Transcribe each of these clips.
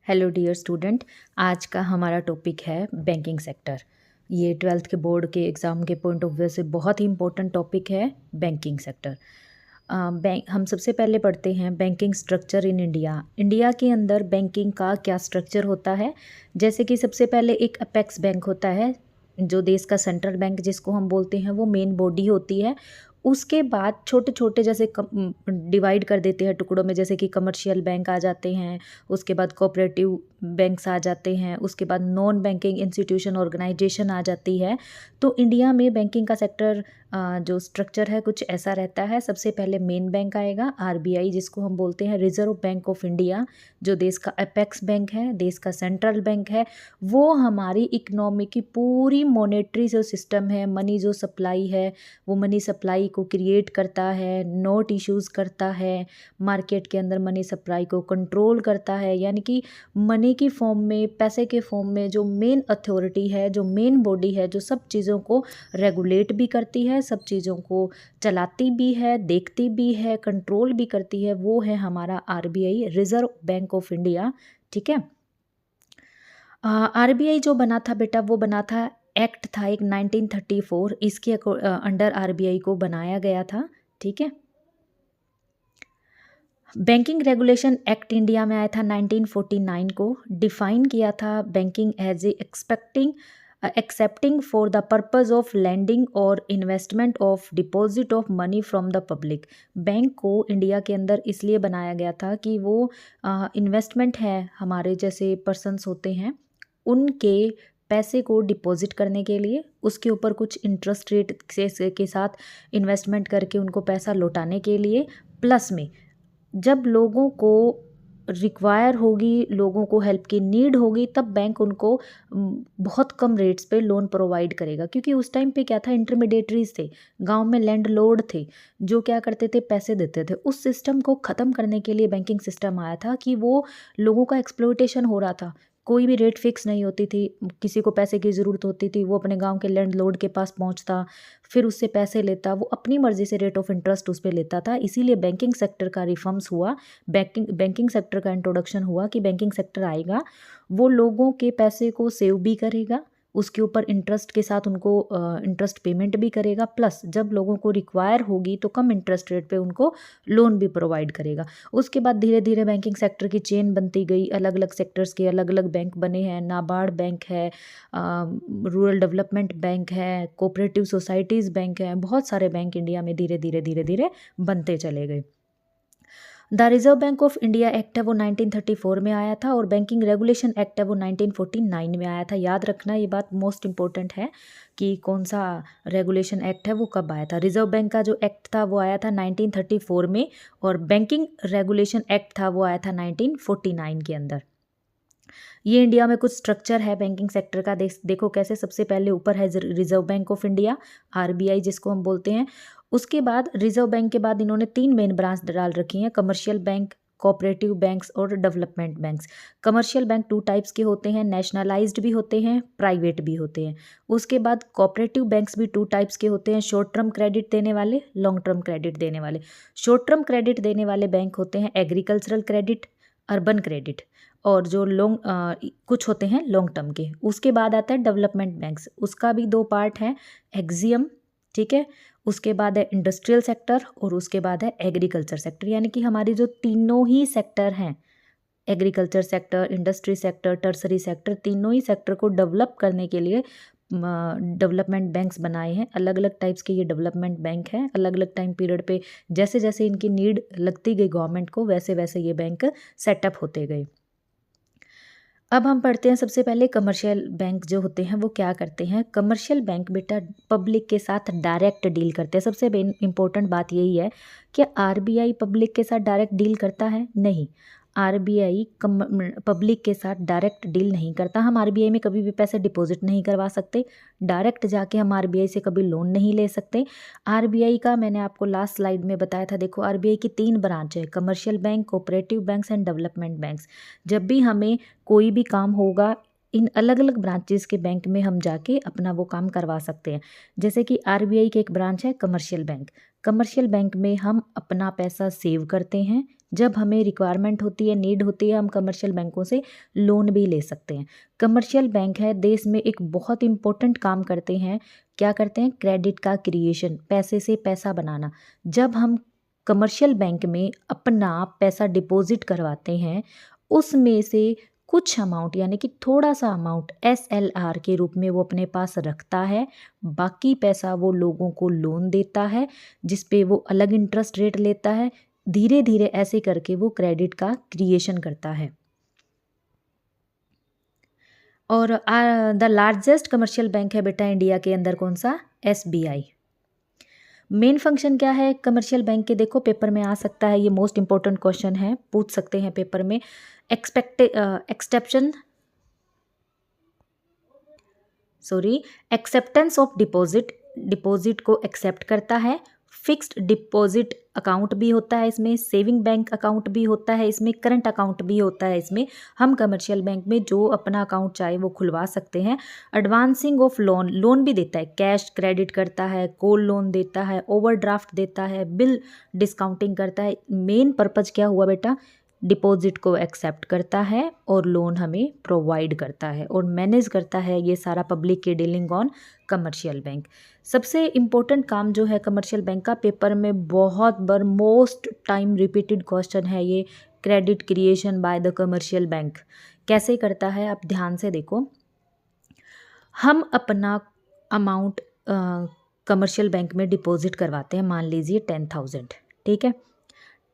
Hello dear student. आज का हमारा टॉपिक है बैंकिंग सेक्टर। ये 12th के बोर्ड के एग्ज़ाम के पॉइंट ऑफ व्यू से बहुत ही इम्पोर्टेंट टॉपिक है बैंकिंग सेक्टर। बैंक हम सबसे पहले पढ़ते हैं banking structure in India. India के अंदर बैंकिंग का क्या स्ट्रक्चर होता है। जैसे कि सबसे पहले एक अपेक्स बैंक होता है, जो देश का सेंट्रल बैंक जिसको हम बोलते हैं, वो मेन बॉडी होती है। उसके बाद छोटे छोटे जैसे डिवाइड कर देते हैं टुकड़ों में, जैसे कि कमर्शियल बैंक आ जाते हैं, उसके बाद कोऑपरेटिव बैंक्स आ जाते हैं, उसके बाद नॉन बैंकिंग इंस्टीट्यूशन ऑर्गेनाइजेशन आ जाती है। तो इंडिया में बैंकिंग का सेक्टर जो स्ट्रक्चर है कुछ ऐसा रहता है। सबसे पहले मेन बैंक आएगा आरबीआई, जिसको हम बोलते हैं रिजर्व बैंक ऑफ इंडिया, जो देश का अपेक्स बैंक है, देश का सेंट्रल बैंक है। वो हमारी इकोनॉमी की पूरी मॉनेटरी जो सिस्टम है, मनी जो सप्लाई है, वो मनी सप्लाई को क्रिएट करता है, नोट इश्यूज़ करता है, मार्केट के अंदर मनी सप्लाई को कंट्रोल करता है। यानी कि मनी की फॉर्म में, पैसे के फॉर्म में जो मेन अथॉरिटी है, जो मेन बॉडी है, जो सब चीज़ों को रेगुलेट भी करती है, सब चीज़ों को चलाती भी है, देखती भी है, कंट्रोल भी करती है, वो है हमारा RBI, reserve bank of India. ठीक है। आरबीआई जो बना था बेटा, वो बना था, एक्ट था एक 1934, इसके अंडर आरबीआई को बनाया गया था। ठीक है। बैंकिंग रेगुलेशन एक्ट इंडिया में आया था 1949 को। डिफाइन किया था banking as a accepting for the purpose of lending और investment of deposit of money from the public. Bank को इंडिया के अंदर इसलिए बनाया गया था कि वो इन्वेस्टमेंट है, हमारे जैसे पर्सन्स होते हैं, उनके पैसे को डिपॉजिट करने के लिए, उसके ऊपर कुछ इंटरेस्ट रेट के साथ इन्वेस्टमेंट करके उनको पैसा लौटाने के लिए, प्लस में जब लोगों को रिक्वायर होगी, लोगों को हेल्प की नीड होगी, तब बैंक उनको बहुत कम रेट्स पे लोन प्रोवाइड करेगा। क्योंकि उस टाइम पे क्या था, इंटरमीडिएटरीज थे, गांव में लैंडलॉर्ड थे, जो क्या करते थे, पैसे देते थे। उस सिस्टम को ख़त्म करने के लिए बैंकिंग सिस्टम आया था कि वो लोगों का एक्सप्लॉयटेशन हो रहा था। कोई भी रेट फिक्स नहीं होती थी, किसी को पैसे की ज़रूरत होती थी, वो अपने गांव के लैंडलॉर्ड के पास पहुंचता, फिर उससे पैसे लेता, वो अपनी मर्जी से रेट ऑफ इंटरेस्ट उस पर लेता था। इसीलिए बैंकिंग सेक्टर का रिफॉर्म्स हुआ, बैंकिंग सेक्टर का इंट्रोडक्शन हुआ कि बैंकिंग सेक्टर आएगा, वो लोगों के पैसे को सेव भी करेगा, उसके ऊपर इंटरेस्ट के साथ उनको इंटरेस्ट पेमेंट भी करेगा, प्लस जब लोगों को रिक्वायर होगी तो कम इंटरेस्ट रेट पे उनको लोन भी प्रोवाइड करेगा। उसके बाद धीरे धीरे बैंकिंग सेक्टर की चेन बनती गई, अलग अलग सेक्टर्स के अलग अलग बैंक बने हैं। नाबार्ड बैंक है, रूरल डेवलपमेंट बैंक है, कोऑपरेटिव सोसाइटीज़ बैंक है, बहुत सारे बैंक इंडिया में धीरे धीरे धीरे धीरे बनते चले गए। The reserve bank of India act है वो 1934 में आया था, और बैंकिंग रेगुलेशन एक्ट है वो 1949 में आया था। याद रखना, ये बात मोस्ट इंपॉर्टेंट है कि कौन सा रेगुलेशन एक्ट है वो कब आया था। रिजर्व बैंक का जो एक्ट था वो आया था 1934 में, और बैंकिंग रेगुलेशन एक्ट था वो आया था 1949 के अंदर। ये इंडिया में कुछ स्ट्रक्चर है बैंकिंग सेक्टर का। देखो कैसे, सबसे पहले ऊपर है reserve bank of India, RBI जिसको हम बोलते हैं। उसके बाद रिजर्व बैंक के बाद इन्होंने 3 मेन ब्रांच डाल रखी हैं, कमर्शियल बैंक, कोऑपरेटिव बैंक्स और development banks. Commercial bank 2 types के होते हैं, नेशनलाइज्ड भी होते हैं, प्राइवेट भी होते हैं। उसके बाद कोऑपरेटिव बैंक्स भी 2 टाइप्स के होते हैं, शॉर्ट टर्म क्रेडिट देने वाले, लॉन्ग टर्म क्रेडिट देने वाले। शॉर्ट टर्म क्रेडिट देने वाले बैंक होते हैं एग्रीकल्चरल क्रेडिट, अर्बन क्रेडिट, और जो कुछ होते हैं लॉन्ग टर्म के। उसके बाद आता है डेवलपमेंट बैंक्स, उसका भी 2 पार्ट है, एक्सियम, ठीक है, उसके बाद है इंडस्ट्रियल सेक्टर, और उसके बाद है एग्रीकल्चर सेक्टर। यानी कि हमारी जो तीनों ही सेक्टर हैं, agriculture sector, industry sector, tertiary sector, तीनों ही सेक्टर को डेवलप करने के लिए डेवलपमेंट बैंक्स बनाए हैं। अलग अलग टाइप्स के ये डेवलपमेंट बैंक हैं, अलग अलग टाइम पीरियड पे जैसे जैसे इनकी नीड लगती गई गवर्नमेंट को, वैसे वैसे ये बैंक सेटअप होते गए। अब हम पढ़ते हैं सबसे पहले कमर्शियल बैंक जो होते हैं वो क्या करते हैं। कमर्शियल बैंक बेटा पब्लिक के साथ डायरेक्ट डील करते हैं। सबसे इम्पोर्टेंट बात यही है कि आरबीआई पब्लिक के साथ डायरेक्ट डील करता है? नहीं, आरबीआई पब्लिक के साथ डायरेक्ट डील नहीं करता। हम आरबीआई में कभी भी पैसे डिपॉजिट नहीं करवा सकते, डायरेक्ट जाके हम आरबीआई से कभी लोन नहीं ले सकते। आरबीआई का मैंने आपको लास्ट स्लाइड में बताया था, देखो आरबीआई की 3 ब्रांच है, commercial bank, cooperative banks and development banks. जब भी हमें कोई भी काम होगा, इन अलग अलग ब्रांचेस के बैंक में हम जाके अपना वो काम करवा सकते हैं। जैसे कि आरबीआई की एक ब्रांच है कमर्शियल बैंक। कमर्शियल बैंक में हम अपना पैसा सेव करते हैं, जब हमें रिक्वायरमेंट होती है, नीड होती है, हम कमर्शियल बैंकों से लोन भी ले सकते हैं। कमर्शियल बैंक है देश में एक बहुत इंपॉर्टेंट काम करते हैं। क्या करते हैं? क्रेडिट का क्रिएशन, पैसे से पैसा बनाना। जब हम कमर्शियल बैंक में अपना पैसा डिपॉजिट करवाते हैं, उसमें से कुछ अमाउंट यानी कि थोड़ा सा अमाउंट SLR के रूप में वो अपने पास रखता है, बाकी पैसा वो लोगों को लोन देता है जिस पे वो अलग इंटरेस्ट रेट लेता है। धीरे धीरे ऐसे करके वो क्रेडिट का क्रिएशन करता है। और द लार्जेस्ट कमर्शियल बैंक है बेटा इंडिया के अंदर कौन सा? SBI। मेन फंक्शन क्या है कमर्शियल बैंक के? देखो पेपर में आ सकता है, ये मोस्ट इंपॉर्टेंट क्वेश्चन है, पूछ सकते हैं पेपर में। एक्सेप्टेंस ऑफ डिपॉजिट, डिपॉजिट को एक्सेप्ट करता है। फिक्स्ड डिपॉजिट अकाउंट भी होता है इसमें, सेविंग बैंक अकाउंट भी होता है इसमें, करंट अकाउंट भी होता है इसमें। हम कमर्शियल बैंक में जो अपना अकाउंट चाहे वो खुलवा सकते हैं। एडवांसिंग ऑफ लोन, लोन भी देता है, कैश क्रेडिट करता है, गोल्ड लोन देता है, ओवरड्राफ्ट देता है, बिल डिस्काउंटिंग करता है। मेन पर्पज क्या हुआ बेटा? डिपॉजिट को एक्सेप्ट करता है और लोन हमें प्रोवाइड करता है और मैनेज करता है ये सारा पब्लिक की डीलिंग ऑन कमर्शियल बैंक। सबसे इम्पोर्टेंट काम जो है कमर्शियल बैंक का, पेपर में बहुत बार मोस्ट टाइम रिपीटेड क्वेश्चन है ये, credit creation by the commercial bank. कैसे करता है आप ध्यान से देखो। हम अपना अमाउंट कमर्शियल बैंक में डिपॉजिट करवाते हैं, मान लीजिए 10,000, ठीक है।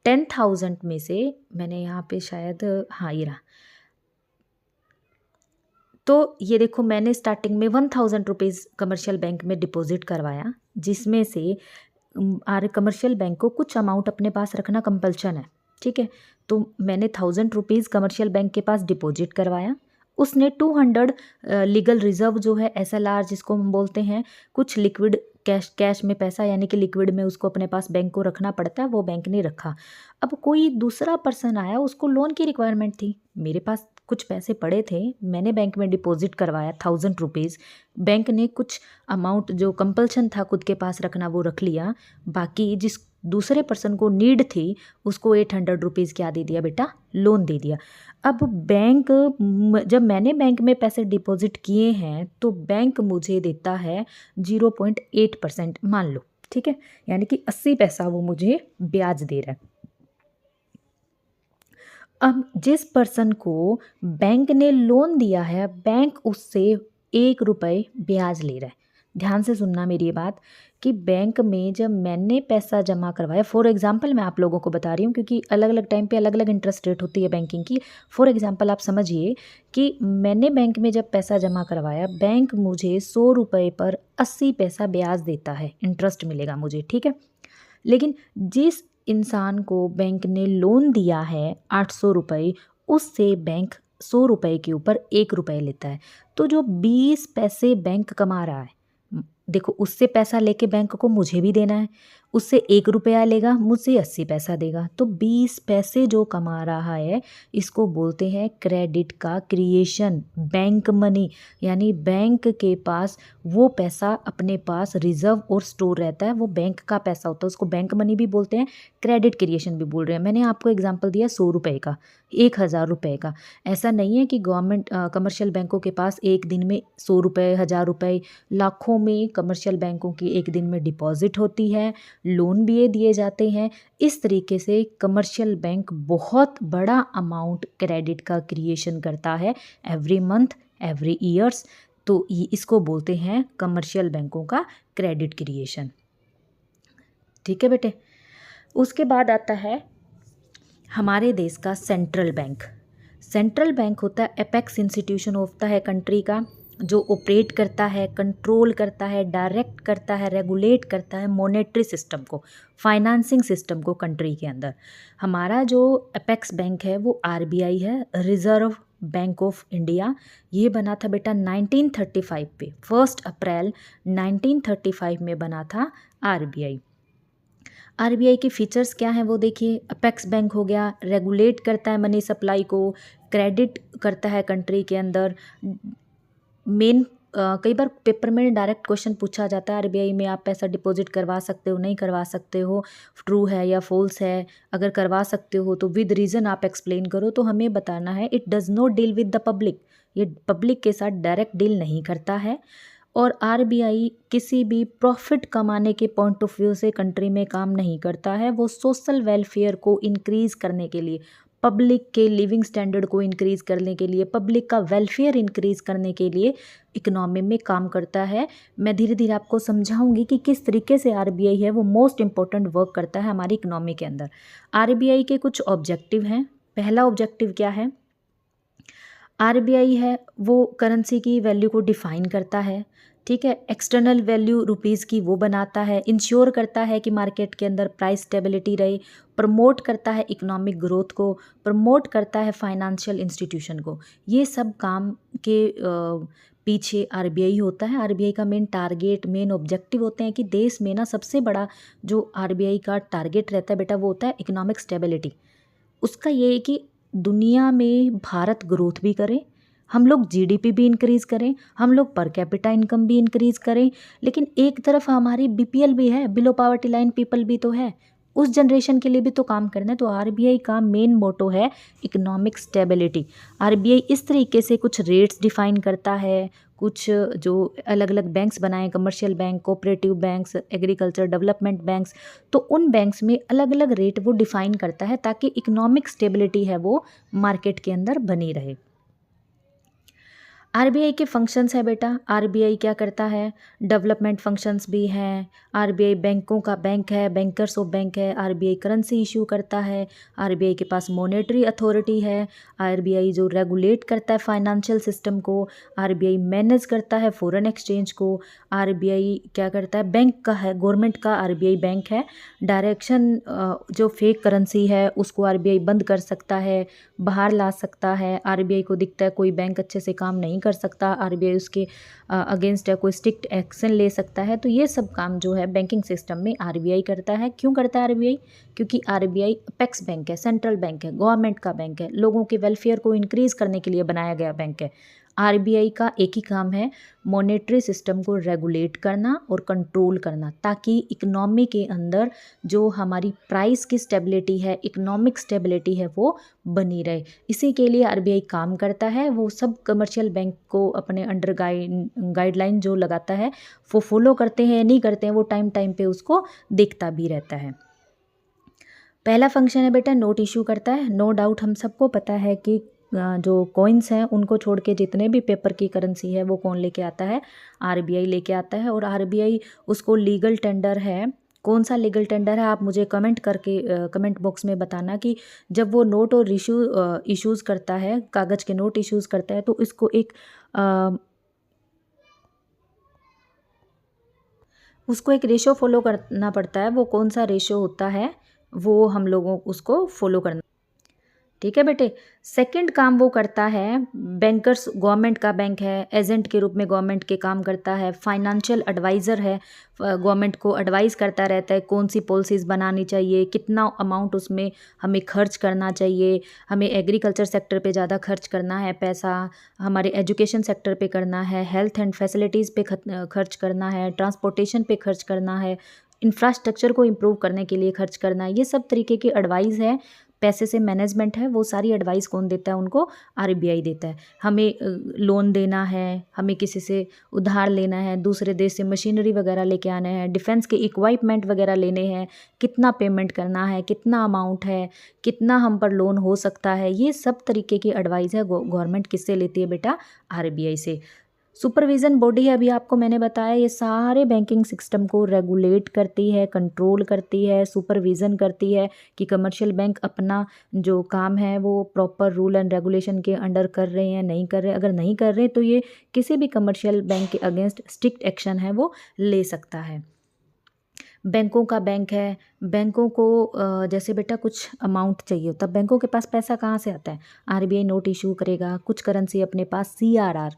10,000 में से मैंने यहाँ पे शायद, हाँ ये रहा, तो ये देखो मैंने स्टार्टिंग में 1,000 रुपीज़ कमर्शियल बैंक में डिपॉजिट करवाया, जिसमें से कमर्शियल बैंक को कुछ अमाउंट अपने पास रखना कंपल्शन है, ठीक है। तो मैंने 1,000 रुपीज़ कमर्शियल बैंक के पास डिपॉजिट करवाया, उसने 200 लीगल रिजर्व जो है SLR जिसको हम बोलते हैं, कुछ लिक्विड कैश में पैसा यानी कि लिक्विड में उसको अपने पास बैंक को रखना पड़ता है, वो बैंक ने रखा। अब कोई दूसरा पर्सन आया, उसको लोन की रिक्वायरमेंट थी, मेरे पास कुछ पैसे पड़े थे, मैंने बैंक में डिपॉजिट करवाया 1,000 रुपीज़, बैंक ने कुछ अमाउंट जो कंपल्शन था खुद के पास रखना वो रख लिया, बाकी जिस दूसरे पर्सन को नीड थी उसको 800 रुपीज़ क्या दे दिया बेटा? लोन दे दिया। अब बैंक, जब मैंने बैंक में पैसे डिपॉजिट किए हैं तो बैंक मुझे देता है 0.8% मान लो, ठीक है, यानी कि 80 पैसा वो मुझे ब्याज दे रहा है। अब जिस पर्सन को बैंक ने लोन दिया है, बैंक उससे 1 रुपये ब्याज ले रहा है। ध्यान से सुनना मेरी ये बात कि बैंक में जब मैंने पैसा जमा करवाया, फॉर एग्जांपल मैं आप लोगों को बता रही हूँ क्योंकि अलग अलग टाइम पे अलग अलग इंटरेस्ट रेट होती है बैंकिंग की। फॉर एग्जांपल आप समझिए कि मैंने बैंक में जब पैसा जमा करवाया, बैंक मुझे 100 रुपये पर 80 पैसा ब्याज देता है, इंटरेस्ट मिलेगा मुझे, ठीक है। लेकिन जिस इंसान को बैंक ने लोन दिया है 800 रुपये, उससे बैंक 100 रुपये के ऊपर 1 रुपये लेता है। तो जो 20 पैसे बैंक कमा रहा है, देखो उससे पैसा लेके बैंक को मुझे भी देना है, उससे 1 रुपया लेगा, मुझसे 80 पैसा देगा, तो 20 पैसे जो कमा रहा है इसको बोलते हैं क्रेडिट का क्रिएशन। बैंक मनी, यानी बैंक के पास वो पैसा अपने पास रिजर्व और स्टोर रहता है, वो बैंक का पैसा होता है, उसको बैंक मनी भी बोलते हैं, क्रेडिट क्रिएशन भी बोल रहे हैं। मैंने आपको एग्जाम्पल दिया 100 रुपये का, 1,000 रुपये का। ऐसा नहीं है कि गवर्नमेंट कमर्शियल बैंकों के पास एक दिन में 100 रुपये, 1,000 रुपये, लाखों में कमर्शियल बैंकों की एक दिन में डिपॉजिट होती है, लोन भी ये दिए जाते हैं। इस तरीके से कमर्शियल बैंक बहुत बड़ा अमाउंट क्रेडिट का क्रिएशन करता है एवरी मंथ, एवरी ईयर्स। तो इसको बोलते हैं कमर्शियल बैंकों का क्रेडिट क्रिएशन, ठीक है बेटे। उसके बाद आता है हमारे देश का सेंट्रल बैंक। सेंट्रल बैंक होता है एपेक्स इंस्टीट्यूशन होता है कंट्री का, जो ऑपरेट करता है, कंट्रोल करता है, डायरेक्ट करता है, रेगुलेट करता है मॉनेटरी सिस्टम को, फाइनेंसिंग सिस्टम को कंट्री के अंदर। हमारा जो एपेक्स बैंक है वो RBI है, रिजर्व बैंक ऑफ इंडिया। ये बना था बेटा 1935 पे, 1 अप्रैल 1935 में बना था RBI। RBI के फीचर्स क्या हैं वो देखिए। अपेक्स बैंक हो गया, रेगुलेट करता है मनी सप्लाई को, क्रेडिट करता है कंट्री के अंदर। मेन कई बार पेपर में डायरेक्ट क्वेश्चन पूछा जाता है, आरबीआई में आप पैसा डिपॉजिट करवा सकते हो, नहीं करवा सकते हो, ट्रू है या फॉल्स है, अगर करवा सकते हो तो विद रीज़न आप एक्सप्लेन करो। तो हमें बताना है it does not deal with the public, ये पब्लिक के साथ डायरेक्ट डील नहीं करता है। और आरबीआई किसी भी प्रॉफिट कमाने के पॉइंट ऑफ व्यू से कंट्री में काम नहीं करता है, वो सोशल वेलफेयर को इंक्रीज़ करने के लिए, पब्लिक के लिविंग स्टैंडर्ड को इंक्रीज़ करने के लिए, पब्लिक का वेलफेयर इंक्रीज़ करने के लिए इकोनॉमी में काम करता है। मैं धीरे धीरे आपको समझाऊंगी कि किस तरीके से आरबीआई है वो मोस्ट इम्पॉर्टेंट वर्क करता है हमारी इकोनॉमी के अंदर। आरबीआई के कुछ ऑब्जेक्टिव हैं। पहला ऑब्जेक्टिव क्या है? आरबीआई है वो करेंसी की वैल्यू को डिफाइन करता है, ठीक है। एक्सटर्नल वैल्यू रुपीज़ की वो बनाता है, इंश्योर करता है कि मार्केट के अंदर प्राइस स्टेबिलिटी रहे, प्रमोट करता है इकोनॉमिक ग्रोथ को, प्रमोट करता है फाइनेंशियल इंस्टीट्यूशन को। ये सब काम के पीछे आरबीआई होता है। आरबीआई का मेन टारगेट, मेन ऑब्जेक्टिव होते हैं कि देश में ना सबसे बड़ा जो आरबीआई का टारगेट रहता है बेटा वो होता है इकोनॉमिक स्टेबिलिटी। उसका ये है कि दुनिया में भारत ग्रोथ भी करे, हम लोग जीडीपी भी इंक्रीज़ करें, हम लोग पर कैपिटा इनकम भी इंक्रीज़ करें, लेकिन एक तरफ हमारी बीपीएल भी है, बिलो पावर्टी लाइन पीपल भी तो है, उस जनरेशन के लिए भी तो काम करना है। तो आरबीआई का मेन मोटो है इकोनॉमिक स्टेबिलिटी। आरबीआई इस तरीके से कुछ रेट्स डिफाइन करता है, कुछ जो अलग अलग बैंक्स बनाए, commercial bank, cooperative banks, agriculture development banks, तो उन बैंक्स में अलग अलग रेट वो डिफाइन करता है ताकि इकोनॉमिक स्टेबिलिटी है वो मार्केट के अंदर बनी रहे। आरबीआई के फंक्शंस है बेटा, आरबीआई क्या करता है, डेवलपमेंट फंक्शंस भी हैं। आरबीआई बैंकों का बैंक है, बैंकर्स ऑफ बैंक है। आरबीआई करेंसी इशू करता है, आरबीआई के पास मॉनेटरी अथॉरिटी है। आरबीआई जो रेगुलेट करता है फाइनेंशियल सिस्टम को, आरबीआई मैनेज करता है फॉरेन एक्सचेंज को। आरबीआई क्या करता है, बैंक का है, गवर्नमेंट का आरबीआई बैंक है। डायरेक्शन जो फेक करेंसी है उसको आरबीआई बंद कर सकता है, बाहर ला सकता है। आरबीआई को दिखता है कोई बैंक अच्छे से काम नहीं कर सकता, आरबीआई उसके अगेंस्ट है कोई स्ट्रिक्ट एक्शन ले सकता है। तो ये सब काम जो है बैंकिंग सिस्टम में आरबीआई करता है। क्यों करता है आरबीआई? क्योंकि आरबीआई अपेक्स बैंक है, सेंट्रल बैंक है, गवर्नमेंट का बैंक है, लोगों के वेलफेयर को इंक्रीज़ करने के लिए बनाया गया बैंक है। आरबीआई का एक ही काम है, मॉनेटरी सिस्टम को रेगुलेट करना और कंट्रोल करना, ताकि इकोनॉमी के अंदर जो हमारी प्राइस की स्टेबिलिटी है, इकोनॉमिक स्टेबिलिटी है वो बनी रहे। इसी के लिए आरबीआई काम करता है। वो सब कमर्शियल बैंक को अपने अंडर गाइडलाइन जो लगाता है वो फॉलो करते हैं या नहीं करते हैं, वो टाइम टाइम पे उसको देखता भी रहता है। पहला फंक्शन है बेटा नोट इशू करता है। नो डाउट हम सबको पता है कि जो कॉइन्स हैं उनको छोड़ के जितने भी पेपर की करेंसी है वो कौन लेके आता है, आरबीआई लेके आता है। और आरबीआई उसको लीगल टेंडर है, कौन सा लीगल टेंडर है आप मुझे कमेंट करके कमेंट बॉक्स में बताना कि जब वो नोट और इश्यूज़ करता है, कागज़ के नोट इश्यूज़ करता है, तो इसको उसको एक रेशो फॉलो करना पड़ता है। वो कौन सा रेशो होता है वो हम लोगों उसको फॉलो करना, ठीक है बेटे। सेकंड काम वो करता है, बैंकर्स, गवर्नमेंट का बैंक है, एजेंट के रूप में गवर्नमेंट के काम करता है, फाइनेंशियल एडवाइज़र है, गवर्नमेंट को एडवाइस करता रहता है कौन सी पॉलिसीज़ बनानी चाहिए, कितना अमाउंट उसमें हमें खर्च करना चाहिए, हमें एग्रीकल्चर सेक्टर पे ज़्यादा खर्च करना है पैसा, हमारे एजुकेशन सेक्टर पे करना है, हेल्थ एंड फैसिलिटीज़ पे खर्च करना है, ट्रांसपोर्टेशन पे खर्च करना है, इंफ्रास्ट्रक्चर को इम्प्रूव करने के लिए खर्च करना है। ये सब तरीके की एडवाइस है, पैसे से मैनेजमेंट है, वो सारी एडवाइस कौन देता है उनको, आरबीआई देता है। हमें लोन देना है, हमें किसी से उधार लेना है, दूसरे देश से मशीनरी वगैरह लेके आना है, डिफेंस के इक्विपमेंट वगैरह लेने हैं, कितना पेमेंट करना है, कितना अमाउंट है, कितना हम पर लोन हो सकता है, ये सब तरीके की एडवाइस है गवर्नमेंट किससे लेती है बेटा, आरबीआई से। सुपरविज़न बॉडी है, अभी आपको मैंने बताया, ये सारे बैंकिंग सिस्टम को रेगुलेट करती है, कंट्रोल करती है, सुपरविज़न करती है कि कमर्शियल बैंक अपना जो काम है वो प्रॉपर रूल एंड रेगुलेशन के अंडर कर रहे हैं, नहीं कर रहे। अगर नहीं कर रहे तो ये किसी भी कमर्शियल बैंक के अगेंस्ट स्ट्रिक्ट एक्शन है वो ले सकता है। बैंकों का बैंक है, बैंकों को जैसे बेटा कुछ अमाउंट चाहिए होता है, बैंकों के पास पैसा कहाँ से आता है, आरबीआई नोट इशू करेगा, कुछ करेंसी अपने पास सीआरआर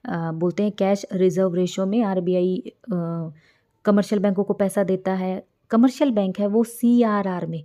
बोलते हैं, कैश रिजर्व रेशो में आरबीआई कमर्शियल बैंकों को पैसा देता है। कमर्शियल बैंक है वो सीआरआर में,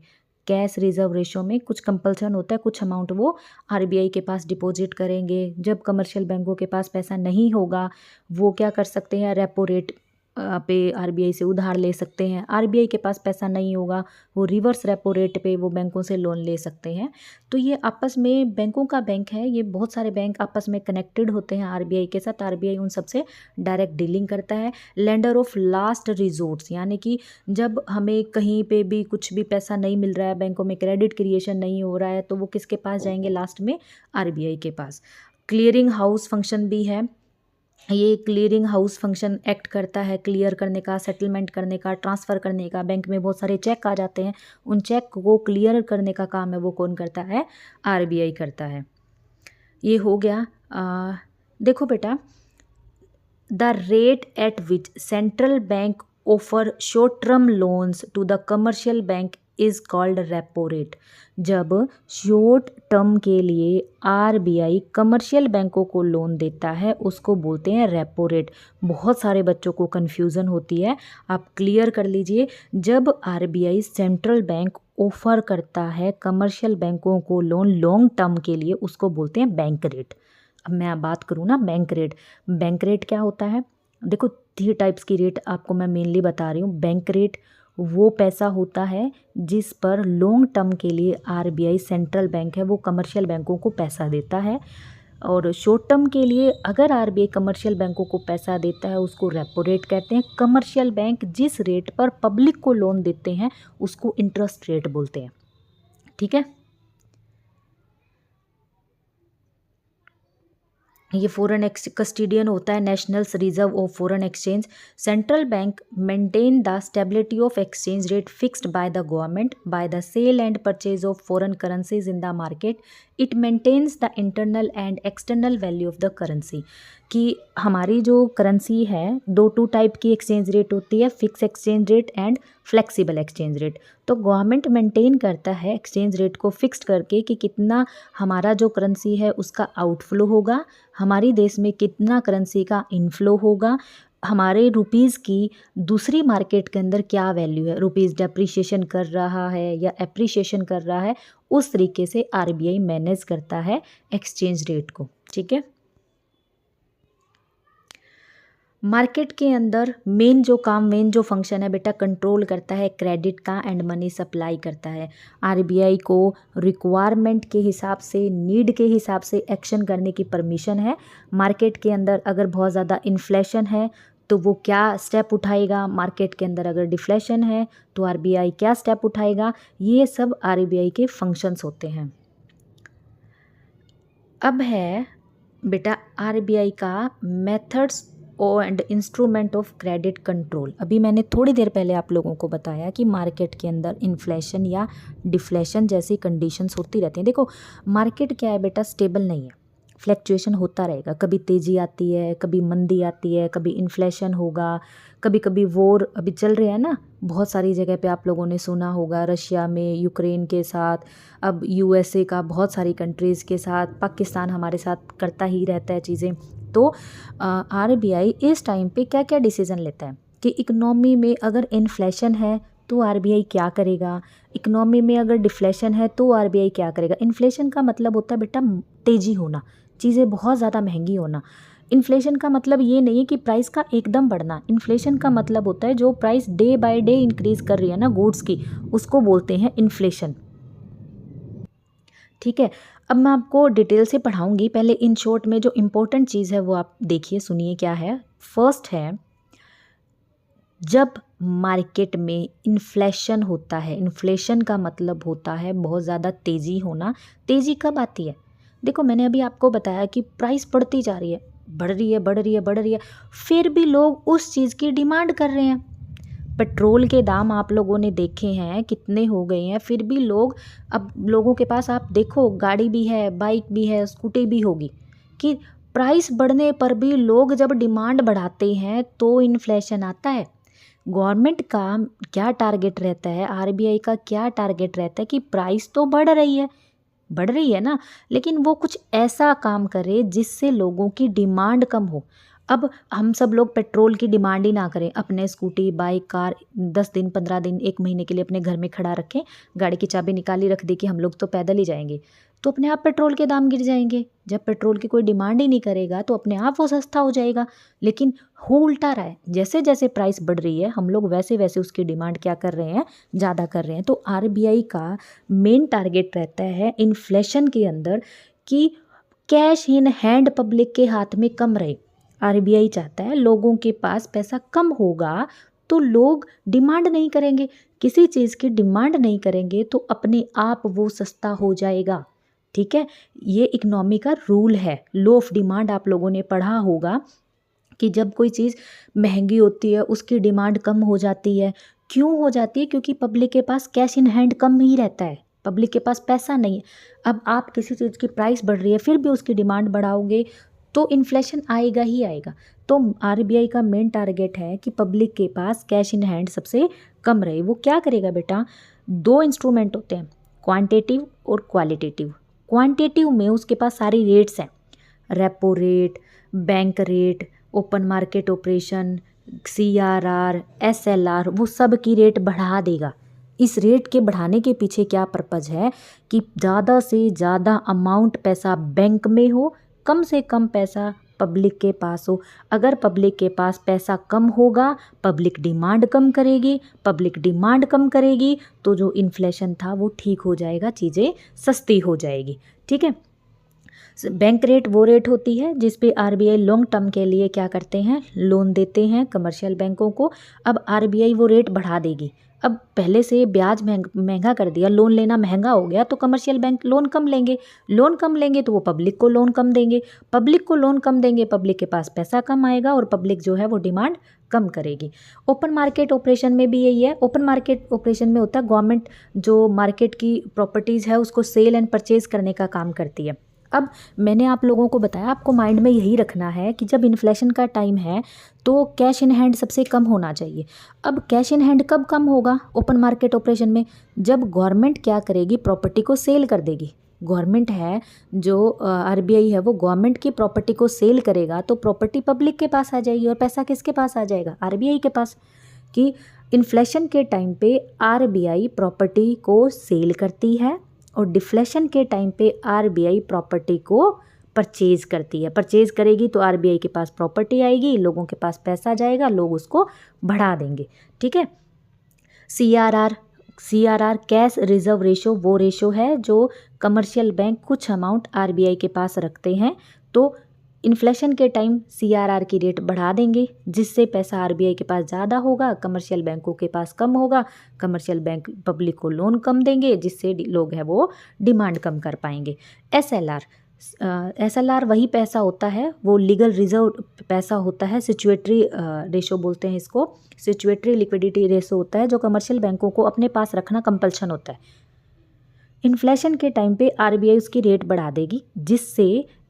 कैश रिजर्व रेशो में कुछ कंपल्सन होता है, कुछ अमाउंट वो आरबीआई के पास डिपॉजिट करेंगे। जब कमर्शियल बैंकों के पास पैसा नहीं होगा वो क्या कर सकते हैं, रेपो रेट पे आरबीआई से उधार ले सकते हैं। आरबीआई के पास पैसा नहीं होगा वो रिवर्स रेपो रेट पे वो बैंकों से लोन ले सकते हैं। तो ये आपस में बैंकों का बैंक है, ये बहुत सारे बैंक आपस में कनेक्टेड होते हैं आरबीआई के साथ। आरबीआई उन सबसे डायरेक्ट डीलिंग करता है। लेंडर ऑफ लास्ट रिजोर्ट्स, यानी कि जब हमें कहीं पे भी कुछ भी पैसा नहीं मिल रहा है, बैंकों में क्रेडिट क्रिएशन नहीं हो रहा है, तो वो किसके पास जाएंगे लास्ट में, आरबीआई के पास। क्लियरिंग हाउस फंक्शन भी है, ये क्लियरिंग हाउस फंक्शन एक्ट करता है क्लियर करने का, सेटलमेंट करने का, ट्रांसफ़र करने का। बैंक में बहुत सारे चेक आ जाते हैं, उन चेक को क्लियर करने का काम है वो कौन करता है, आरबीआई करता है। ये हो गया। देखो बेटा, the rate at which central bank offer short term loans to the commercial bank is called repo rate. जब शॉर्ट टर्म के लिए आरबीआई कमर्शियल बैंकों को लोन देता है उसको बोलते हैं रेपो रेट। बहुत सारे बच्चों को कन्फ्यूज़न होती है, आप क्लियर कर लीजिए। जब आरबीआई सेंट्रल बैंक ऑफ़र करता है कमर्शियल बैंकों को लोन लॉन्ग टर्म के लिए उसको बोलते हैं बैंक रेट। अब मैं बात करूँ ना बैंक रेट, बैंक रेट क्या होता है, देखो 3 टाइप्स की रेट आपको मैं मेनली बता रही हूँ। बैंक रेट वो पैसा होता है जिस पर लॉन्ग टर्म के लिए आरबीआई सेंट्रल बैंक है वो कमर्शियल बैंकों को पैसा देता है, और शॉर्ट टर्म के लिए अगर आरबीआई कमर्शियल बैंकों को पैसा देता है उसको रेपो रेट कहते हैं। कमर्शियल बैंक जिस रेट पर पब्लिक को लोन देते हैं उसको इंटरेस्ट रेट बोलते हैं। ठीक है, ये फॉरेन कस्टडियन होता है, nationals reserve of foreign exchange. Central bank maintain the stability of exchange rate fixed by the government by the sale and purchase of foreign currencies in the market. It maintains the internal and external value of the currency. कि हमारी जो currency है 2 type की exchange rate होती है, fix exchange rate and flexible exchange rate. तो government maintain करता है एक्सचेंज रेट को फिक्स्ड करके कि कितना हमारा जो करेंसी है उसका आउटफ्लो होगा, हमारी देश में कितना करेंसी का इनफ्लो होगा, हमारे रुपीज़ की दूसरी मार्केट के अंदर क्या वैल्यू है, रुपीज़ डेप्रिशिएशन कर रहा है या एप्रिशिएशन कर रहा है, उस तरीके से आरबीआई मैनेज करता है एक्सचेंज रेट को। ठीक है, मार्केट के अंदर मेन जो फंक्शन है बेटा, कंट्रोल करता है क्रेडिट का एंड मनी सप्लाई करता है। आरबीआई को रिक्वायरमेंट के हिसाब से, नीड के हिसाब से एक्शन करने की परमिशन है। मार्केट के अंदर अगर बहुत ज़्यादा इन्फ्लेशन है तो वो क्या स्टेप उठाएगा, मार्केट के अंदर अगर डिफ्लेशन है तो आरबीआई क्या स्टेप उठाएगा, ये सब आरबीआई के फंक्शंस होते हैं। अब है बेटा आरबीआई का methods and instrument of credit control. अभी मैंने थोड़ी देर पहले आप लोगों को बताया कि मार्केट के अंदर इन्फ्लेशन या डिफ्लेशन जैसी कंडीशंस होती रहती हैं। देखो मार्केट क्या है बेटा, स्टेबल नहीं है, फ्लैक्चुएशन होता रहेगा, कभी तेज़ी आती है, कभी मंदी आती है, कभी इन्फ्लेशन होगा, कभी कभी वॉर अभी चल रहा है ना, बहुत सारी जगह पे आप लोगों ने सुना होगा, रशिया में यूक्रेन के साथ, अब यूएसए का बहुत सारी कंट्रीज़ के साथ, पाकिस्तान हमारे साथ करता ही रहता है चीज़ें। तो आरबीआई इस टाइम पे क्या क्या डिसीज़न लेता है कि इकोनॉमी में अगर इन्फ्लेशन है तो आरबीआई क्या करेगा, इकोनॉमी में अगर डिफ्लेशन है तो आरबीआई क्या करेगा। इन्फ्लेशन का मतलब होता है बेटा तेज़ी होना, चीज़ें बहुत ज़्यादा महंगी होना। इन्फ्लेशन का मतलब ये नहीं है कि प्राइस का एकदम बढ़ना, इन्फ्लेशन का मतलब होता है जो price day by day increase कर रही है ना गुड्स की, उसको बोलते हैं इन्फ्लेशन। ठीक है, अब मैं आपको डिटेल से पढ़ाऊंगी, पहले इन शॉर्ट में जो इम्पोर्टेंट चीज़ है वो आप देखिए, सुनिए क्या है। फर्स्ट है, जब मार्केट में इन्फ्लेशन होता है, इन्फ्लेशन का मतलब होता है बहुत ज़्यादा तेज़ी होना। तेज़ी कब आती है, देखो मैंने अभी आपको बताया कि प्राइस बढ़ती जा रही है, बढ़ रही है, बढ़ रही है, बढ़ रही है, फिर भी लोग उस चीज़ की डिमांड कर रहे हैं। पेट्रोल के दाम आप लोगों ने देखे हैं कितने हो गए हैं, फिर भी लोग, अब लोगों के पास आप देखो गाड़ी भी है, बाइक भी है, स्कूटी भी होगी, कि प्राइस बढ़ने पर भी लोग जब डिमांड बढ़ाते हैं तो इन्फ्लेशन आता है। गवर्नमेंट का क्या टारगेट रहता है, आरबीआई का क्या टारगेट रहता है कि प्राइस तो बढ़ रही है ना, लेकिन वो कुछ ऐसा काम करे जिससे लोगों की डिमांड कम हो। अब हम सब लोग पेट्रोल की डिमांड ही ना करें, अपने स्कूटी बाइक कार 10 दिन 15 दिन 1 महीने के लिए अपने घर में खड़ा रखें, गाड़ी की चाबी निकाली रख दी कि हम लोग तो पैदल ही जाएंगे, तो अपने आप पेट्रोल के दाम गिर जाएंगे। जब पेट्रोल की कोई डिमांड ही नहीं करेगा तो अपने आप वो सस्ता हो जाएगा। लेकिन हो उल्टा रहा है, जैसे जैसे प्राइस बढ़ रही है हम लोग वैसे वैसे उसकी डिमांड क्या कर रहे हैं, ज़्यादा कर रहे हैं। तो आरबीआई का मेन टारगेट रहता है इन्फ्लेशन के अंदर कि कैश इन हैंड पब्लिक के हाथ में कम रहे। आरबीआई चाहता है लोगों के पास पैसा कम होगा तो लोग डिमांड नहीं करेंगे, किसी चीज़ की डिमांड नहीं करेंगे तो अपने आप वो सस्ता हो जाएगा। ठीक है, ये इकोनॉमी का रूल है। लॉ ऑफ डिमांड आप लोगों ने पढ़ा होगा कि जब कोई चीज़ महंगी होती है उसकी डिमांड कम हो जाती है। क्यों हो जाती है? क्योंकि पब्लिक के पास कैश इन हैंड कम ही रहता है, पब्लिक के पास पैसा नहीं है। अब आप किसी चीज़ की प्राइस बढ़ रही है फिर भी उसकी डिमांड बढ़ाओगे तो इन्फ्लेशन आएगा ही आएगा। तो आरबीआई का मेन टारगेट है कि पब्लिक के पास कैश इन हैंड सबसे कम रहे। वो क्या करेगा बेटा, दो इंस्ट्रूमेंट होते हैं, क्वांटिटेटिव और क्वालिटेटिव। क्वांटिटेटिव में उसके पास सारी रेट्स हैं, repo rate, bank rate, open market operation, CRR, SLR, वो सब की रेट बढ़ा देगा। इस रेट के बढ़ाने के पीछे क्या पर्पज है कि ज़्यादा से ज़्यादा अमाउंट पैसा बैंक में हो, कम से कम पैसा पब्लिक के पास हो। अगर पब्लिक के पास पैसा कम होगा पब्लिक डिमांड कम करेगी, पब्लिक डिमांड कम करेगी तो जो इन्फ्लेशन था वो ठीक हो जाएगा, चीज़ें सस्ती हो जाएगी। ठीक है, बैंक रेट वो रेट होती है जिस पे आरबीआई लॉन्ग टर्म के लिए क्या करते हैं, लोन देते हैं कमर्शियल बैंकों को। अब आरबीआई वो रेट बढ़ा देगी। अब पहले से ब्याज महंगा कर दिया, लोन लेना महंगा हो गया तो कमर्शियल बैंक लोन कम लेंगे, लोन कम लेंगे तो वो पब्लिक को लोन कम देंगे, पब्लिक को लोन कम देंगे, पब्लिक के पास पैसा कम आएगा और पब्लिक जो है वो डिमांड कम करेगी। ओपन मार्केट ऑपरेशन में भी यही है। ओपन मार्केट ऑपरेशन में होता है गवर्नमेंट जो मार्केट की प्रॉपर्टीज़ है उसको सेल एंड परचेज करने का काम करती है। अब मैंने आप लोगों को बताया, आपको माइंड में यही रखना है कि जब इन्फ्लेशन का टाइम है तो कैश इन हैंड सबसे कम होना चाहिए। अब कैश इन हैंड कब कम होगा ओपन मार्केट ऑपरेशन में, जब गवर्नमेंट क्या करेगी, प्रॉपर्टी को सेल कर देगी। गवर्नमेंट है जो आरबीआई है वो गवर्नमेंट की प्रॉपर्टी को सेल करेगा तो प्रॉपर्टी पब्लिक के पास आ जाएगी और पैसा किसके पास आ जाएगा, आरबीआई के पास। कि इन्फ्लेशन के टाइम पे आरबीआई प्रॉपर्टी को सेल करती है और डिफ्लेशन के टाइम पे आरबीआई प्रॉपर्टी को परचेज करती है। परचेज करेगी तो आरबीआई के पास प्रॉपर्टी आएगी, लोगों के पास पैसा जाएगा, लोग उसको बढ़ा देंगे। ठीक है, सीआरआर कैश रिजर्व रेशो वो रेशो है जो कमर्शियल बैंक कुछ अमाउंट आरबीआई के पास रखते हैं तो इन्फ्लेशन के टाइम सीआरआर की रेट बढ़ा देंगे जिससे पैसा आरबीआई के पास ज़्यादा होगा, कमर्शियल बैंकों के पास कम होगा, कमर्शियल बैंक पब्लिक को लोन कम देंगे जिससे लोग हैं वो डिमांड कम कर पाएंगे। एसएलआर वही पैसा होता है, वो लीगल रिजर्व पैसा होता है, सिचुएटरी रेशो बोलते हैं इसको, सिचुएटरी लिक्विडिटी रेशो होता है जो कमर्शियल बैंकों को अपने पास रखना कंपल्शन होता है। इन्फ्लेशन के टाइम पे आरबीआई उसकी रेट बढ़ा देगी जिससे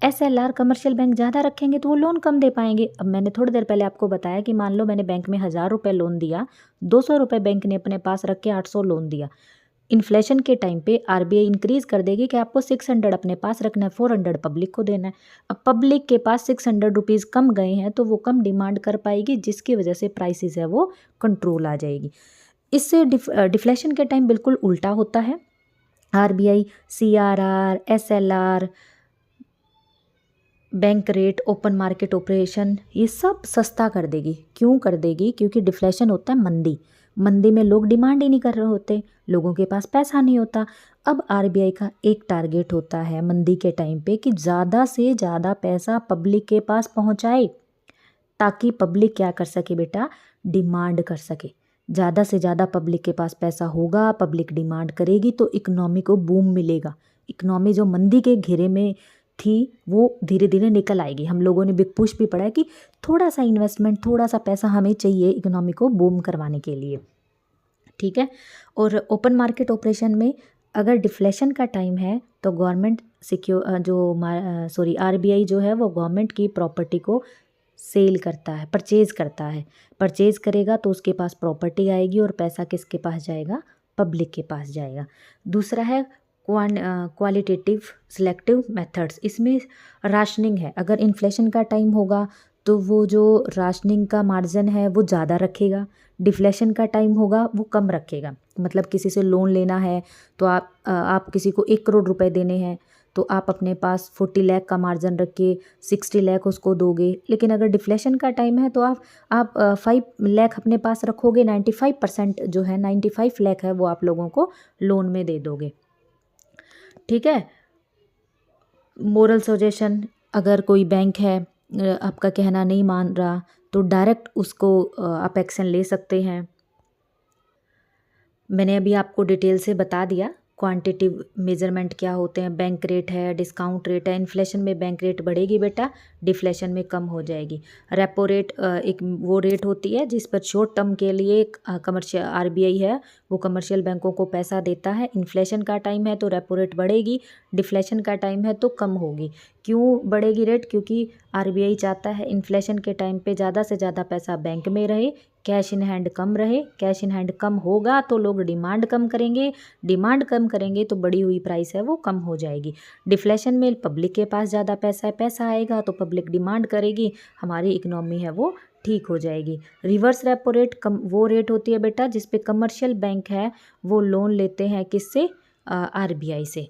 एसएलआर कमर्शियल बैंक ज़्यादा रखेंगे तो वो लोन कम दे पाएंगे। अब मैंने थोड़ी देर पहले आपको बताया कि मान लो मैंने बैंक में 1000 रुपये लोन दिया, 200 रुपये बैंक ने अपने पास रख के 800 लोन दिया। इन्फ्लेशन के टाइम पे आरबीआई इंक्रीज़ कर देगी कि आपको 600 अपने पास रखना है, 400 पब्लिक को देना है। अब पब्लिक के पास 600 रुपीज़ कम गए हैं तो वो कम डिमांड कर पाएगी जिसकी वजह से प्राइसेस है वो कंट्रोल आ जाएगी। इससे डिफ्लेशन के टाइम बिल्कुल उल्टा होता है। RBI CRR, SLR, bank rate, open market operation ये सब सस्ता कर देगी। क्यों कर देगी? क्योंकि डिफ्लेशन होता है मंदी, मंदी में लोग डिमांड ही नहीं कर रहे होते, लोगों के पास पैसा नहीं होता। अब आरबीआई का एक टारगेट होता है मंदी के टाइम पे कि ज़्यादा से ज़्यादा पैसा पब्लिक के पास पहुंचाए ताकि पब्लिक क्या कर सके बेटा, डिमांड कर सके। ज़्यादा से ज़्यादा पब्लिक के पास पैसा होगा, पब्लिक डिमांड करेगी तो इकनॉमी को बूम मिलेगा। इकनॉमी जो मंदी के घेरे में थी वो धीरे धीरे निकल आएगी। हम लोगों ने बिग पुश भी पढ़ा है कि थोड़ा सा इन्वेस्टमेंट, थोड़ा सा पैसा हमें चाहिए इकनॉमी को बूम करवाने के लिए। ठीक है, और ओपन मार्केट ऑपरेशन में अगर डिफ्लेशन का टाइम है तो गवर्नमेंट आरबीआई जो है वो गवर्नमेंट की प्रॉपर्टी को सेल करता है, परचेज़ करता है। परचेज़ करेगा तो उसके पास प्रॉपर्टी आएगी और पैसा किसके पास जाएगा, पब्लिक के पास जाएगा। दूसरा है क्वालिटेटिव सिलेक्टिव मेथड्स, इसमें राशनिंग है। अगर इन्फ्लेशन का टाइम होगा तो वो जो राशनिंग का मार्जिन है वो ज़्यादा रखेगा, डिफ्लेशन का टाइम होगा वो कम रखेगा। मतलब किसी से लोन लेना है तो आप किसी को 1 करोड़ रुपए देने हैं, तो आप अपने पास 40 लाख का मार्जिन रख के 60 लाख उसको दोगे। लेकिन अगर डिफ्लेशन का टाइम है तो आप 5 लाख अपने पास रखोगे, 95% जो है 95 लाख है वो आप लोगों को लोन में दे दोगे। ठीक है। मोरल सजेशन, अगर कोई बैंक है आपका कहना नहीं मान रहा तो डायरेक्ट उसको आप एक्शन ले सकते हैं। मैंने अभी आपको डिटेल से बता दिया क्वांटिटिव मेजरमेंट क्या होते हैं। बैंक रेट है, डिस्काउंट रेट है। इन्फ्लेशन में बैंक रेट बढ़ेगी बेटा, डिफ्लेशन में कम हो जाएगी। रेपो रेट एक वो रेट होती है जिस पर शॉर्ट टर्म के लिए कमर्शियल आरबीआई है वो कमर्शियल बैंकों को पैसा देता है। इन्फ्लेशन का टाइम है तो रेपो रेट बढ़ेगी, डिफ्लेशन का टाइम है तो कम होगी। क्यों बढ़ेगी रेट? क्योंकि आरबीआई चाहता है इन्फ्लेशन के टाइम पे ज़्यादा से ज़्यादा पैसा बैंक में रहे, कैश इन हैंड कम रहे। कैश इन हैंड कम होगा तो लोग डिमांड कम करेंगे, डिमांड कम करेंगे तो बढ़ी हुई प्राइस है वो कम हो जाएगी। डिफ्लेशन में पब्लिक के पास ज़्यादा पैसा है, पैसा आएगा तो पब्लिक डिमांड करेगी, हमारी इकोनॉमी है वो ठीक हो जाएगी। रिवर्स रेपो रेट वो रेट होती है बेटा जिस पे कमर्शियल बैंक है वो लोन लेते हैं किससे? आरबीआई से।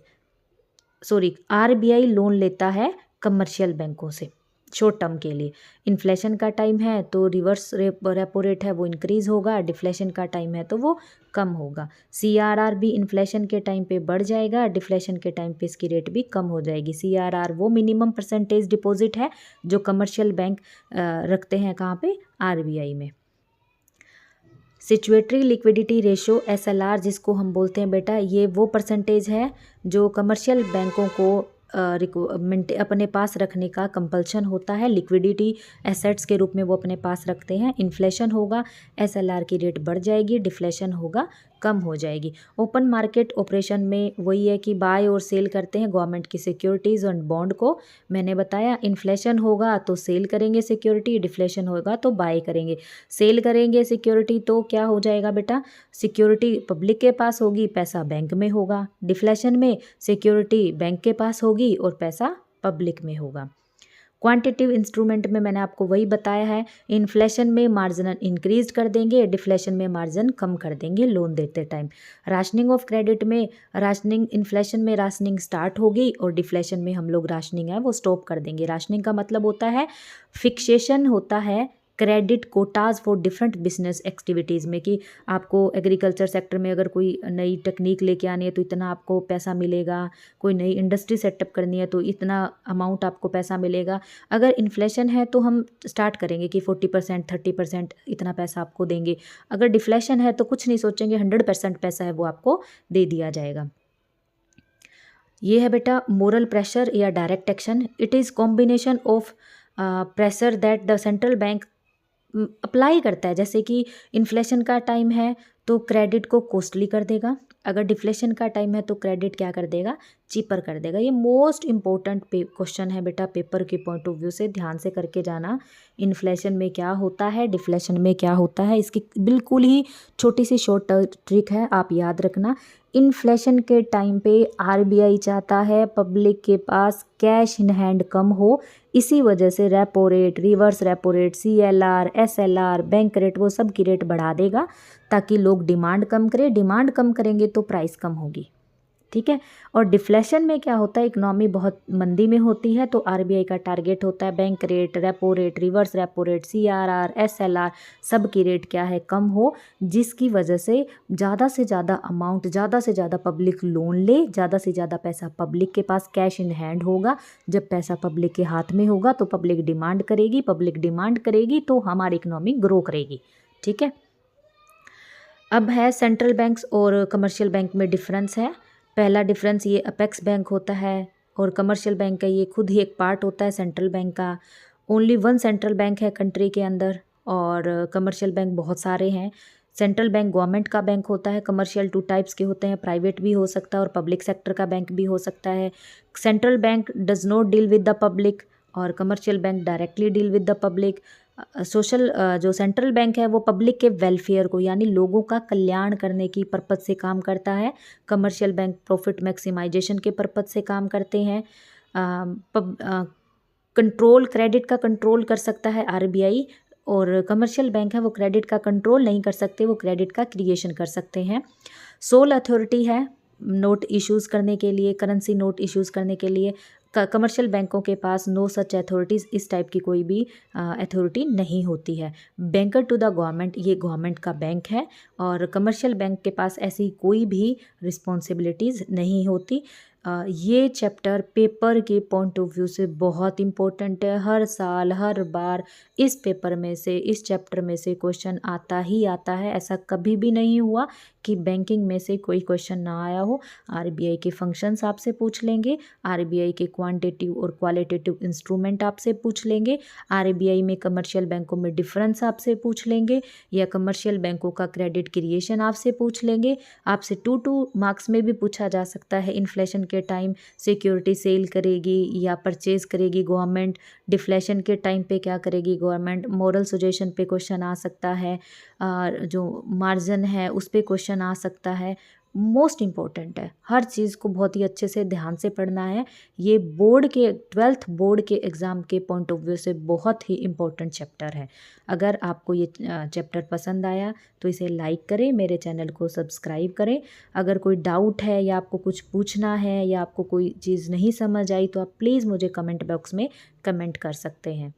सॉरी, आरबीआई लोन लेता है कमर्शियल बैंकों से शॉर्ट टर्म के लिए। इन्फ्लेशन का टाइम है तो रिवर्स रेपो रेट है वो इंक्रीज होगा, डिफ्लेशन का टाइम है तो वो कम होगा। सीआरआर भी इन्फ्लेशन के टाइम पे बढ़ जाएगा, डिफ्लेशन के टाइम पे इसकी रेट भी कम हो जाएगी। सीआरआर वो मिनिमम परसेंटेज डिपॉजिट है जो कमर्शियल बैंक रखते हैं कहाँ पे? आरबीआई में। सिचुएटरी लिक्विडिटी रेशो एसएलआर जिसको हम बोलते हैं बेटा, ये वो परसेंटेज है जो कमर्शियल बैंकों को अपने पास रखने का कंपल्शन होता है। लिक्विडिटी एसेट्स के रूप में वो अपने पास रखते हैं। इन्फ्लेशन होगा, एसएलआर की रेट बढ़ जाएगी, डिफ्लेशन होगा, कम हो जाएगी। ओपन मार्केट ऑपरेशन में वही है कि बाय और सेल करते हैं गवर्नमेंट की सिक्योरिटीज़ और बॉन्ड को। मैंने बताया इन्फ्लेशन होगा तो सेल करेंगे सिक्योरिटी, डिफ्लेशन होगा तो बाय करेंगे। सेल करेंगे सिक्योरिटी तो क्या हो जाएगा बेटा? सिक्योरिटी पब्लिक के पास होगी, पैसा बैंक में होगा। डिफ्लेशन में सिक्योरिटी बैंक के पास होगी और पैसा पब्लिक में होगा। क्वांटिटिव इंस्ट्रूमेंट में मैंने आपको वही बताया है, इन्फ्लेशन में मार्जिन इंक्रीज कर देंगे, डिफ्लेशन में मार्जिन कम कर देंगे लोन देते टाइम। राशनिंग ऑफ क्रेडिट में राशनिंग, इन्फ्लेशन में राशनिंग स्टार्ट होगी और डिफ्लेशन में हम लोग राशनिंग है वो स्टॉप कर देंगे। राशनिंग का मतलब होता है फिक्सेशन होता है credit Kota's for different business activities में, कि आपको एग्रीकल्चर सेक्टर में अगर कोई नई टेक्निक लेके आनी है तो इतना आपको पैसा मिलेगा, कोई नई इंडस्ट्री सेटअप करनी है तो इतना अमाउंट आपको पैसा मिलेगा। अगर इन्फ्लेशन है तो हम स्टार्ट करेंगे कि 40% 30% इतना पैसा आपको देंगे। अगर डिफ्लेशन है तो कुछ नहीं सोचेंगे, 100% पैसा है वो आपको दे दिया जाएगा। ये है बेटा मोरल प्रेशर या direct action. It is combination of pressure that the central bank apply करता है। जैसे कि इन्फ्लेशन का टाइम है तो क्रेडिट को कॉस्टली कर देगा, अगर डिफ्लेशन का टाइम है तो क्रेडिट क्या कर देगा? चीपर कर देगा। ये मोस्ट इम्पोर्टेंट क्वेश्चन है बेटा पेपर के पॉइंट ऑफ व्यू से, ध्यान से करके जाना। इन्फ्लेशन में क्या होता है, डिफ्लेशन में क्या होता है, इसकी बिल्कुल ही छोटी सी शॉर्ट ट्रिक है, आप याद रखना। इन्फ्लेशन के टाइम पे आरबीआई चाहता है पब्लिक के पास कैश इन हैंड कम हो, इसी वजह से repo rate, reverse repo rate, CLR, SLR, bank rate वो सब की रेट बढ़ा देगा ताकि लोग डिमांड कम करें। डिमांड कम करेंगे तो प्राइस कम होगी, ठीक है। और डिफ्लेशन में क्या होता है, इकोनॉमी बहुत मंदी में होती है तो आरबीआई का टारगेट होता है bank rate, repo rate, reverse repo rate, CRR, SLR सब की रेट क्या है? कम हो, जिसकी वजह से ज़्यादा अमाउंट, ज़्यादा से ज़्यादा पब्लिक लोन ले, ज़्यादा से ज़्यादा पैसा पब्लिक के पास कैश इन हैंड होगा। जब पैसा पब्लिक के हाथ में होगा तो पब्लिक डिमांड करेगी, पब्लिक डिमांड करेगी तो हमारी इकोनॉमी ग्रो करेगी, ठीक है। अब है सेंट्रल बैंक्स और कमर्शियल बैंक में डिफरेंस है। पहला डिफरेंस, ये अपेक्स बैंक होता है और कमर्शियल बैंक का ये खुद ही एक पार्ट होता है सेंट्रल बैंक का। ओनली वन सेंट्रल बैंक है कंट्री के अंदर और कमर्शियल बैंक बहुत सारे हैं। सेंट्रल बैंक गवर्नमेंट का बैंक होता है, कमर्शियल 2 टाइप्स के होते हैं, प्राइवेट भी हो सकता है और पब्लिक सेक्टर का बैंक भी हो सकता है। Central bank does not deal with the public और commercial bank directly deal with the public. Social जो सेंट्रल बैंक है वो पब्लिक के वेलफेयर को यानी लोगों का कल्याण करने की पर्पज़ से काम करता है। कमर्शियल बैंक प्रॉफिट मैक्सिमाइजेशन के पर्पज़ से काम करते हैं। कंट्रोल, क्रेडिट का कंट्रोल कर सकता है आरबीआई, और कमर्शियल बैंक है वो क्रेडिट का कंट्रोल नहीं कर सकते, वो क्रेडिट का क्रिएशन कर सकते हैं। सोल अथॉरिटी है नोट इश्यूज़ करने के लिए, करेंसी नोट इश्यूज़ करने के लिए। कमर्शियल बैंकों के पास नो सच अथॉरिटीज़, इस टाइप की कोई भी अथॉरिटी नहीं होती है। बैंकर टू द गवर्नमेंट, ये गवर्नमेंट का बैंक है, और कमर्शियल बैंक के पास ऐसी कोई भी रिस्पॉन्सिबिलिटीज़ नहीं होती। ये चैप्टर पेपर के पॉइंट ऑफ व्यू से बहुत इम्पोर्टेंट है। हर साल हर बार इस पेपर में से, इस चैप्टर में से क्वेश्चन आता ही आता है। ऐसा कभी भी नहीं हुआ कि बैंकिंग में से कोई क्वेश्चन ना आया हो। आरबीआई के फंक्शंस आपसे पूछ लेंगे, आरबीआई के क्वांटिटेटिव और क्वालिटेटिव इंस्ट्रूमेंट आपसे पूछ लेंगे, आरबीआई में कमर्शियल बैंकों में डिफरेंस आपसे पूछ लेंगे, या कमर्शियल बैंकों का क्रेडिट क्रिएशन आपसे पूछ लेंगे। आपसे 2 मार्क्स में भी पूछा जा सकता है, इन्फ्लेशन के टाइम सिक्योरिटी सेल करेगी या परचेज करेगी गवर्नमेंट, डिफ्लेशन के टाइम पे क्या करेगी गवर्नमेंट, मोरल सुजेशन पे क्वेश्चन आ सकता है, जो मार्जिन है उस पे क्वेश्चन आ सकता है। मोस्ट इम्पॉर्टेंट है, हर चीज़ को बहुत ही अच्छे से ध्यान से पढ़ना है। ये बोर्ड के 12th बोर्ड के एग्ज़ाम के पॉइंट ऑफ व्यू से बहुत ही इम्पोर्टेंट चैप्टर है। अगर आपको ये चैप्टर पसंद आया तो इसे लाइक करें, मेरे चैनल को सब्सक्राइब करें। अगर कोई डाउट है या आपको कुछ पूछना है या आपको कोई चीज़ नहीं समझ आई तो आप प्लीज़ मुझे कमेंट बॉक्स में कमेंट कर सकते हैं।